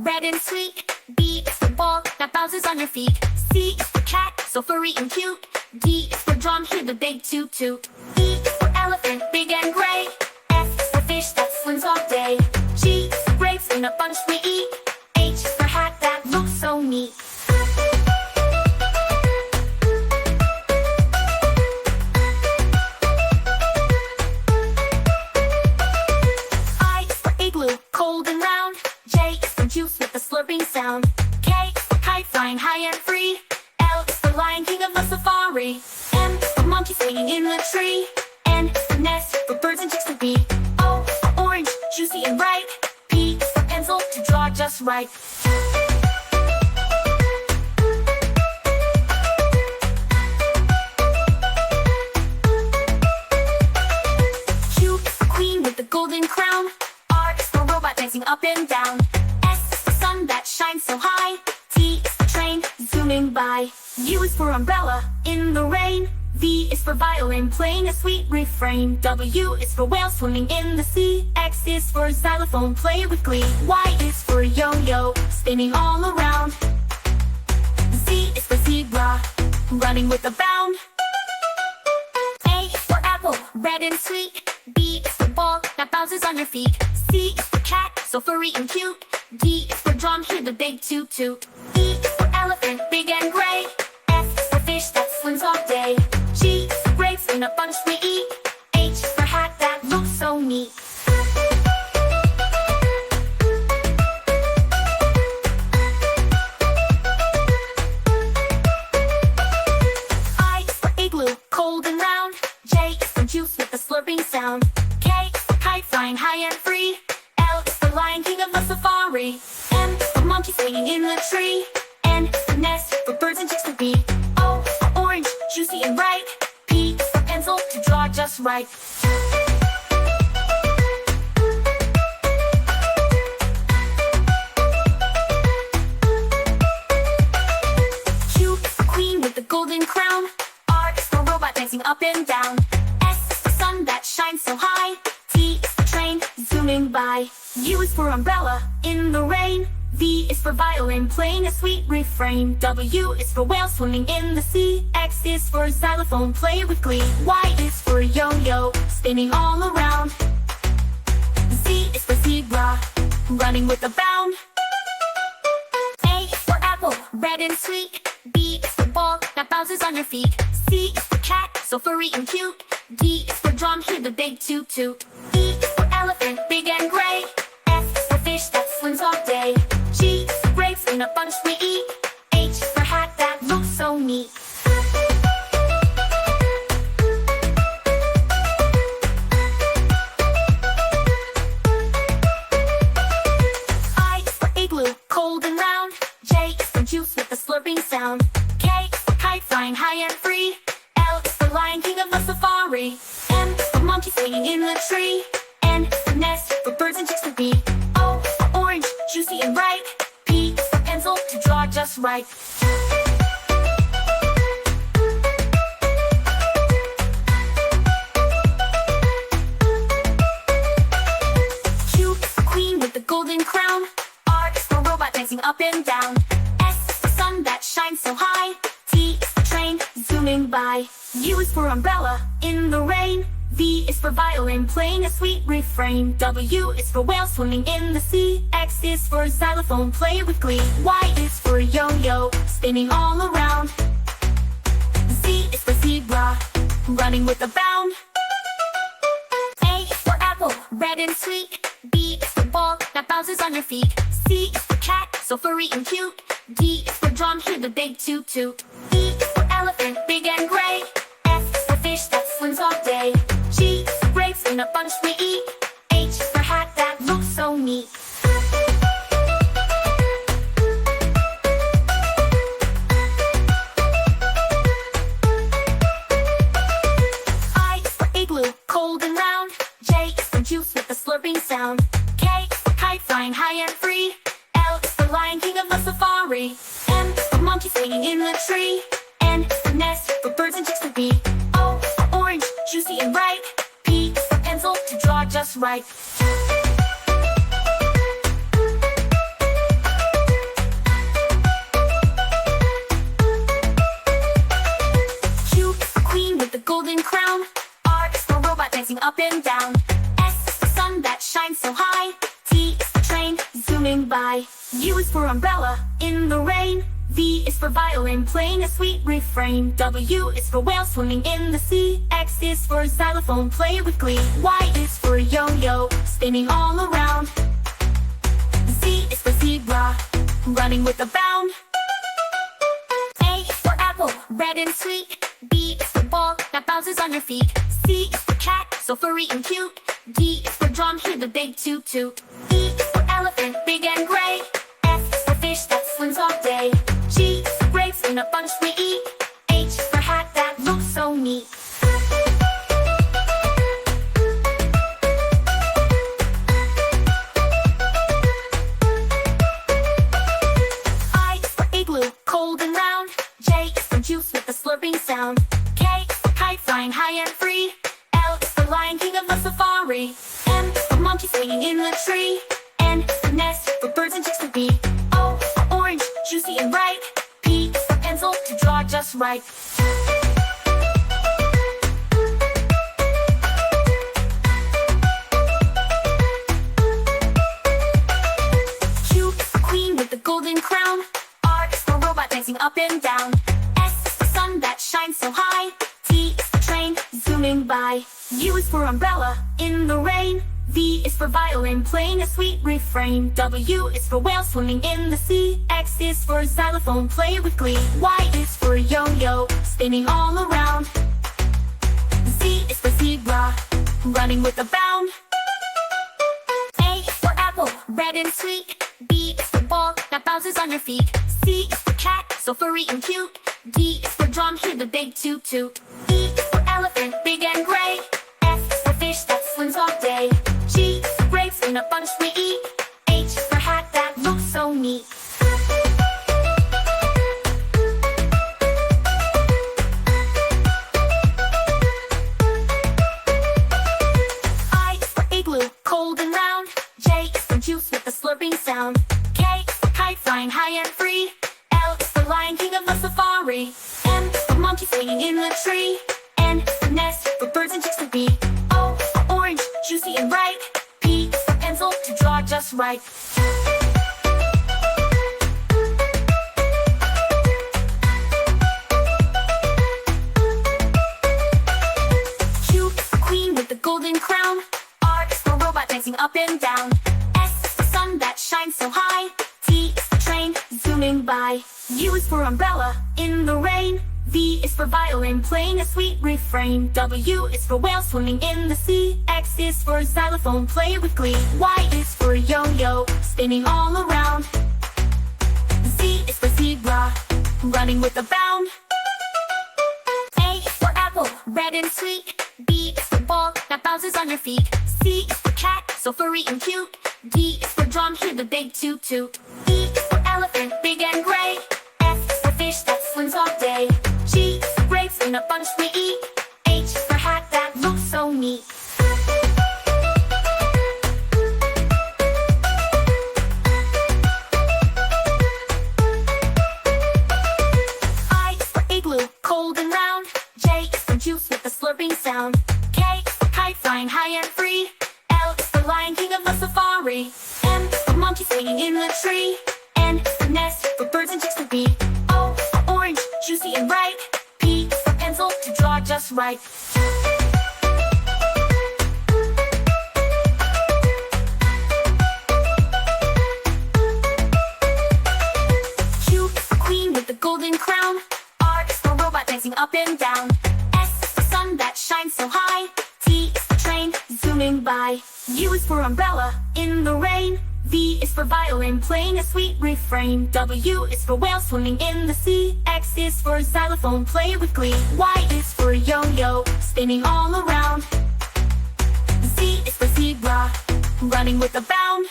red and sweet. B is for ball that bounces on your feet. C is for cat, so furry and cute. D is for drum, hear the big toot toot. E is for elephant, big and gray. F is for fish that swims all day. G is for grapes in a bunch we eat. H is for hat that looks so neat. I is for igloo, cold and round. J is for juice with a slurping sound. K is for kite flying high and free. L is for lion king of the safari. M is for monkey swinging in the tree. N is for nest for birds and chicks to be. O is for orange, juicy and ripe. P is for pencil to draw just right. Q is for queen with the golden crown. R is for robot dancing up and down. S is for sun that shines so high. T is for train zooming by. U is for umbrella in the rain. V is for violin playing a sweet refrain. W is for whale swimming in the sea. X is for xylophone play with glee. Y is for yo-yo spinning all around. Z is for zebra running with a bound. A is for apple, red and sweet. B is for ball that bounces on your feet. C is for cat, so furry and cute. D is for drum, hear the big toot toot. E is for elephant, big and gray. F is for fish that swims all day. G is for grapes in a bunch we eat. H is for hat that looks so neat. I is for igloo, cold and round. J is for juice with a slurping sound. K is for kite flying high and free. L is for lion king of the safari. M is for monkey swinging in the tree. N is for nest for birds and chicks to be. O is for orange, juicy and ripe. P is for pencil to draw just right. Q is for queen with the golden crown. R is for robot dancing up and down. S is for sun that shines so high. T is for train zooming by. U is for umbrella in the rain. V is for violin playing a sweet refrain. W is for whale swimming in the sea. X is for xylophone play with glee. Y is for yo-yo spinning all around. Z is for zebra running with a bound. A is for apple, red and sweet. B is for ball that bounces on your feet. C is for cat, so furry and cute. D is for drum, hear the big toot toot. E is for elephant, big and gray. F is for fish that swims all day. G is for grapes in a bunch we eat. H is for hat that looks so neat. I is for igloo, cold and round. J is for juice with a slurping sound. K is for kite flying high and free. L is for lion king of the safari. M is for monkey swinging in the tree. N is for nest for birds and chicks to be. O is for orange, juicy and ripe. P is for pencil to draw just right. Q is for queen with the golden crown. R is for robot dancing up and down. S is for sun that shines so high. T is for train zooming by. U is for umbrella in the rain. V is for violin playing a sweet refrain. W is for whale swimming in the sea. X is for xylophone play with glee. Y is for yo-yo spinning all around. Z is for zebra running with a bound. A is for apple, red and sweet. B is for ball that bounces on your feet. C is for cat, so furry and cute. D is for drum, hear the big toot toot. E is for elephant, big and gray. F is for fish that swims all day. G is for grapes in a bunch we eat. H is for hat that looks so neat. I is for igloo, cold and round. J is for juice with a slurping sound. K is for kite flying high and free. L is for lion king of the safari. M is for monkey swinging in the tree. N is for nest for birds and chicks to be. O is for orange, juicy and ripe. P is for pencil to draw just right. up and down. S is the sun that shines so high. T is the train zooming by. U is for umbrella in the rain. V is for violin playing a sweet refrain. W is for whale swimming in the sea. X is for xylophone play with glee. Y is for yo-yo spinning all around. Z is for zebra running with a bound. A is for apple red and sweet. B is for ball that bounces on your feet. C is for cat so furry and cute. D is for drum, hear the big toot toot. E is for elephant big and gray. F is for fish that swims all day. G is for grapes in a bunch we eat. H is for hat that looks so neat. I is for igloo, cold and round. J is for juice with a slurping sound. K is for kite flying high and free. L is for lion king of the safari. M is for monkey swinging in the tree. N is for nest for birds and chicks to be. O is for orange, juicy and ripe. P is for pencil to draw just right. Q is for queen with the golden crown. R is for robot dancing up and down. S is the sun that shines so high. T is the train zooming by. U is for umbrella in the rain. V is for violin playing a sweet refrain. W is for whale swimming in the sea. X is for xylophone play with glee. Y is for yo-yo spinning all around. Z is for zebra running with a bound. A is for apple red and sweet. B is for ball that bounces on your feet. C is for cat so furry and cute. D is for drum, hear the big toot toot. E is for elephant big and gray. F is for fish that swims all day. G is for grapes in a bunch we eat. H is for hat that looks so neat. I is for igloo, cold and round. J is for juice with a slurping sound. K is for kite flying high and free. L is for lion king of the safari. M is for monkey swinging in the tree. N is for nest for birds and chicks to be. O is for orange, juicy and ripe. P is for pencil to draw just right. Q is for queen with the golden crown. R is for robot dancing up and down. S is the sun that shines so high. T is the train zooming by. U is for umbrella in the rain. V is for violin playing a sweet refrain. W is for whale swimming in the sea. X is for xylophone play with glee. Y is for yo-yo spinning all around. Z is for zebra running with a bound. A is for apple red and sweet. B is for ball that bounces on your feet. C is for cat so furry and cute. D is for drum, hear the big toot toot. E is for elephant big and gray. F is for fish that swims all day. G is for grapes in a bunch we eat. H is for hat that looks so neat. I is for igloo, cold and round. J is for juice with a slurping sound. K is for kite flying high and free. L is for lion king of the safari. M is for monkey swinging in the tree. N is for nest for birds and chicks to be. O is for orange, juicy and ripe. P is for pencil to draw just right. Q is for queen with the golden crown. R is for robot dancing up and down. S is the sun that shines so high. T is the train zooming by. U is for umbrella in the rain. V is for violin playing a sweet refrain. W is for whale swimming in the sea. X is for xylophone play with glee. Y is for yo-yo spinning all around. Z is for zebra running with a bound.